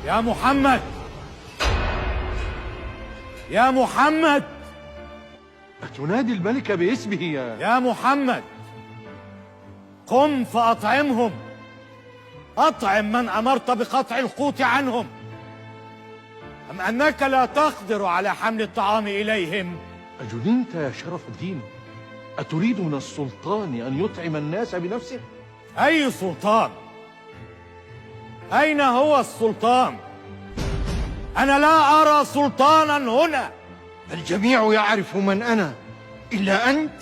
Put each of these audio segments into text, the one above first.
يا محمد، يا محمد، أتنادي الملك باسمه يا محمد، قم فأطعمهم. أطعم من أمرت بقطع القوت عنهم. أم أنك لا تقدر على حمل الطعام إليهم؟ أجننت يا شرف الدين؟ أتريد من السلطان أن يطعم الناس بنفسه؟ أي سلطان؟ أين هو السلطان؟ أنا لا أرى سلطانا هنا. الجميع يعرف من أنا إلا أنت.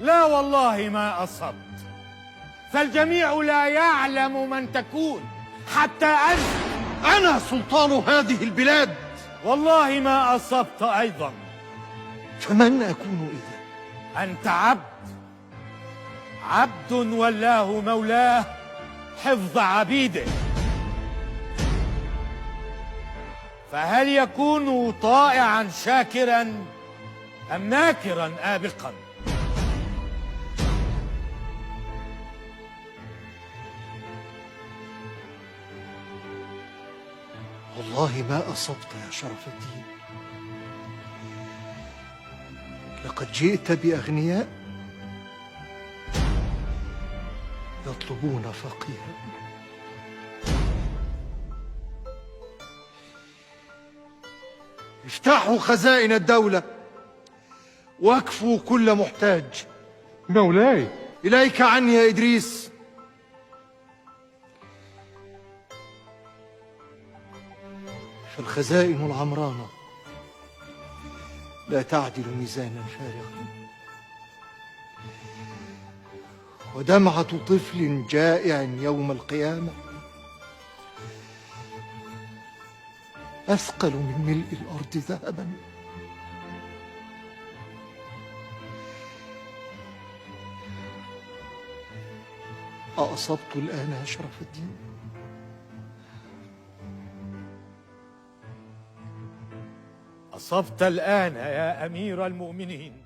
لا والله ما أصبت، فالجميع لا يعلم من تكون حتى أنت. أنا سلطان هذه البلاد. والله ما أصبت أيضا. فمن أكون إذا؟ أنت عبد، عبد ولاه مولاه حفظ عبيده. فهل يكون طائعا شاكرا أم ناكرا آبقا؟ والله ما أصبت يا شرف الدين. لقد جئت بأغنياء يطلبون فقيرا. افتحوا خزائن الدولة واكفوا كل محتاج. مولاي، إليك عني يا إدريس. فالخزائن العمرانة لا تعدل ميزانا فارغا، ودمعة طفل جائع يوم القيامة أثقل من ملء الأرض ذهبا. أأصبت الآن يا شرف الدين؟ أصبت الآن يا أمير المؤمنين.